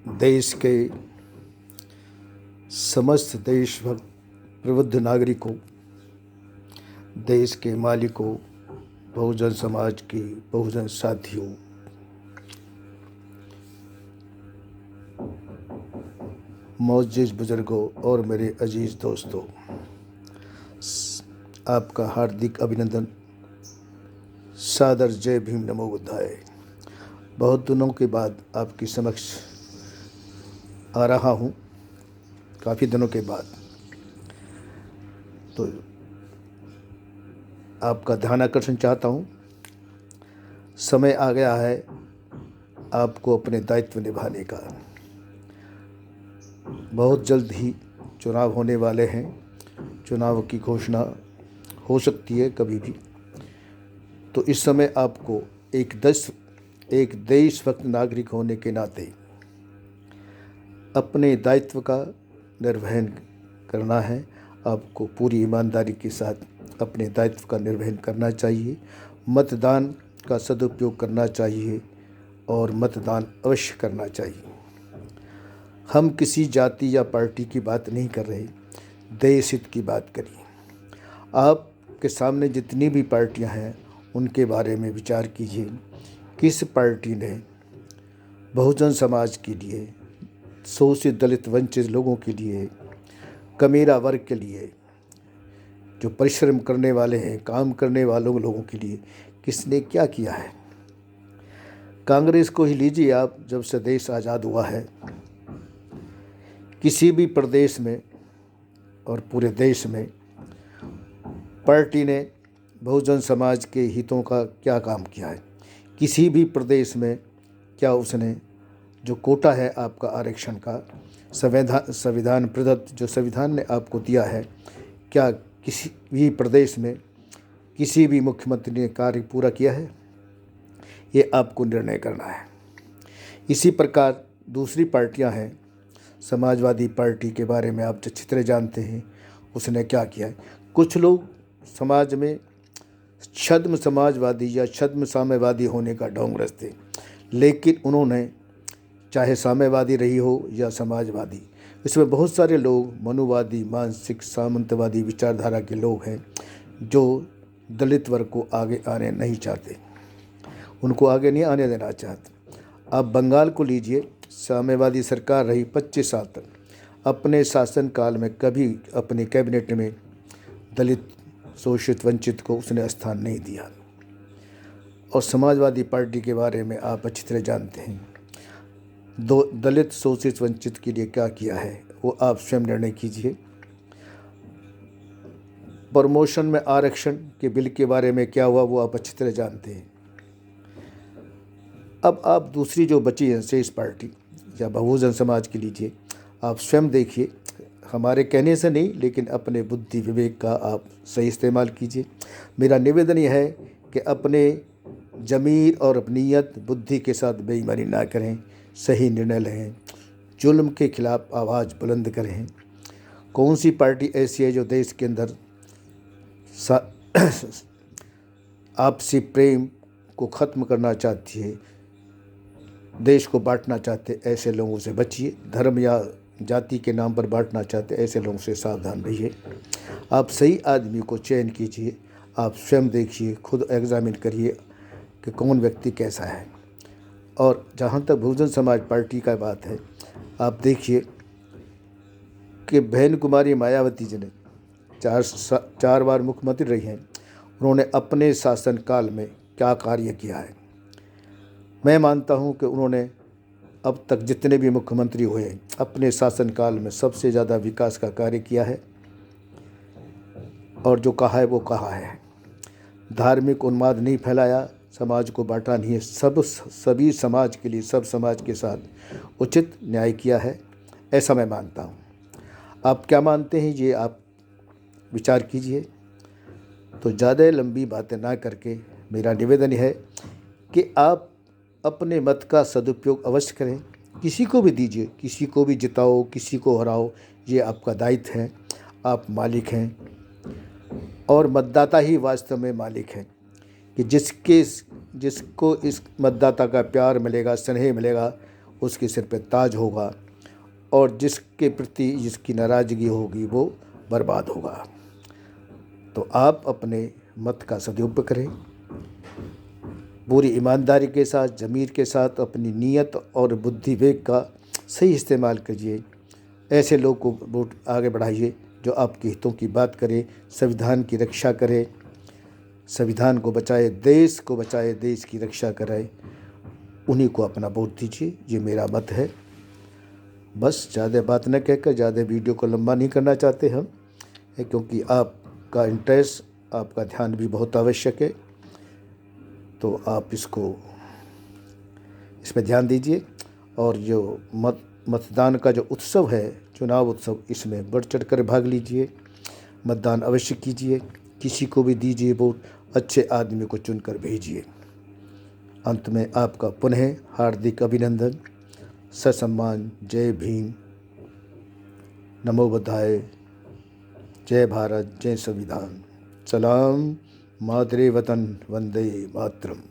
देश के समस्त देशभक्त प्रबुद्ध नागरिकों, देश के मालिकों, बहुजन समाज के बहुजन साथियों, मोअज़्ज़िज़ बुजुर्गों और मेरे अजीज़ दोस्तों, आपका हार्दिक अभिनंदन। सादर जय भीम, नमो बुद्धाय। बहुत दिनों के बाद आपके समक्ष आ रहा हूँ, काफ़ी दिनों के बाद। तो आपका ध्यान आकर्षण चाहता हूँ। समय आ गया है आपको अपने दायित्व निभाने का। बहुत जल्द ही चुनाव होने वाले हैं। चुनाव की घोषणा हो सकती है कभी भी। तो इस समय आपको एक देशभक्त नागरिक होने के नाते अपने दायित्व का निर्वहन करना है। आपको पूरी ईमानदारी के साथ अपने दायित्व का निर्वहन करना चाहिए। मतदान का सदुपयोग करना चाहिए और मतदान अवश्य करना चाहिए। हम किसी जाति या पार्टी की बात नहीं कर रहे, देश हित की बात करिए। आपके सामने जितनी भी पार्टियां हैं उनके बारे में विचार कीजिए। किस पार्टी ने बहुजन समाज के लिए, शोषित दलित वंचित लोगों के लिए, कमीरा वर्ग के लिए, जो परिश्रम करने वाले हैं, काम करने वालों लोगों के लिए किसने क्या किया है। कांग्रेस को ही लीजिए आप। जब से देश आज़ाद हुआ है, किसी भी प्रदेश में और पूरे देश में पार्टी ने बहुजन समाज के हितों का क्या काम किया है। किसी भी प्रदेश में क्या उसने जो कोटा है आपका आरक्षण का, संविधान प्रदत्त जो संविधान ने आपको दिया है, क्या किसी भी प्रदेश में किसी भी मुख्यमंत्री ने कार्य पूरा किया है, ये आपको निर्णय करना है। इसी प्रकार दूसरी पार्टियां हैं। समाजवादी पार्टी के बारे में आप अच्छी तरह जानते हैं, उसने क्या किया है। कुछ लोग समाज में छद्म समाजवादी या छद्म साम्यवादी होने का ढोंग रचते, लेकिन उन्होंने चाहे साम्यवादी रही हो या समाजवादी, इसमें बहुत सारे लोग मनुवादी, मानसिक सामंतवादी विचारधारा के लोग हैं जो दलित वर्ग को आगे आने नहीं चाहते, उनको आगे नहीं आने देना चाहते। आप बंगाल को लीजिए, साम्यवादी सरकार रही 25 साल तक। अपने शासनकाल में कभी अपने कैबिनेट में दलित, शोषित, वंचित को उसने स्थान नहीं दिया। और समाजवादी पार्टी के बारे में आप अच्छी तरह जानते हैं, दलित, शोषित, वंचित के लिए क्या किया है वो आप स्वयं निर्णय कीजिए। प्रमोशन में आरक्षण के बिल के बारे में क्या हुआ वो आप अच्छी तरह जानते हैं। अब आप दूसरी जो बची है शेष पार्टी या बहुजन समाज की लीजिए, आप स्वयं देखिए। हमारे कहने से नहीं, लेकिन अपने बुद्धि विवेक का आप सही इस्तेमाल कीजिए। मेरा निवेदन यह है कि अपने ज़मीर और नीयत, बुद्धि के साथ बेईमानी ना करें, सही निर्णय लें, जुल्म के खिलाफ आवाज़ बुलंद करें। कौन सी पार्टी ऐसी है जो देश के अंदर आपसी प्रेम को ख़त्म करना चाहती है, देश को बांटना चाहते, ऐसे लोगों से बचिए। धर्म या जाति के नाम पर बांटना चाहते, ऐसे लोगों से सावधान रहिए। आप सही आदमी को चयन कीजिए। आप स्वयं देखिए, खुद एग्जामिन करिए कि कौन व्यक्ति कैसा है। और जहाँ तक बहुजन समाज पार्टी का बात है, आप देखिए कि बहन कुमारी मायावती जी ने चार बार मुख्यमंत्री रही हैं। उन्होंने अपने शासनकाल में क्या कार्य किया है। मैं मानता हूं कि उन्होंने अब तक जितने भी मुख्यमंत्री हुए अपने शासनकाल में सबसे ज़्यादा विकास का कार्य किया है, और जो कहा है वो कहा है। धार्मिक उन्माद नहीं फैलाया, समाज को बांटा नहीं है, सभी समाज के लिए, सब समाज के साथ उचित न्याय किया है, ऐसा मैं मानता हूँ। आप क्या मानते हैं ये आप विचार कीजिए। तो ज़्यादा लंबी बातें ना करके मेरा निवेदन है कि आप अपने मत का सदुपयोग अवश्य करें। किसी को भी दीजिए, किसी को भी जिताओ, किसी को हराओ, ये आपका दायित्व है। आप मालिक हैं और मतदाता ही वास्तव में मालिक हैं कि जिसको इस मतदाता का प्यार मिलेगा, स्नेह मिलेगा, उसके सिर पे ताज होगा, और जिसके प्रति जिसकी नाराज़गी होगी वो बर्बाद होगा। तो आप अपने मत का सदुपयोग करें, पूरी ईमानदारी के साथ, ज़मीर के साथ अपनी नीयत और बुद्धि विवेक का सही इस्तेमाल कीजिए। ऐसे लोग को वोट आगे बढ़ाइए जो आपके हितों की बात करे, संविधान की रक्षा करे, संविधान को बचाए, देश को बचाए, देश की रक्षा कराए। उन्हीं को अपना वोट दीजिए। ये मेरा मत है। बस ज़्यादा बात न कहकर ज़्यादा वीडियो को लंबा नहीं करना चाहते हम, क्योंकि आपका इंटरेस्ट, आपका ध्यान भी बहुत आवश्यक है। तो आप इसमें ध्यान दीजिए, और जो मतदान का जो उत्सव है, चुनाव उत्सव, इसमें बढ़ चढ़ कर भाग लीजिए। मतदान अवश्य कीजिए, किसी को भी दीजिए वोट, अच्छे आदमी को चुनकर भेजिए। अंत में आपका पुनः हार्दिक अभिनंदन, ससम्मान। जय भीम, नमो बुद्धाय, जय भारत, जय संविधान, सलाम, मातरे वतन, वंदे मातरम।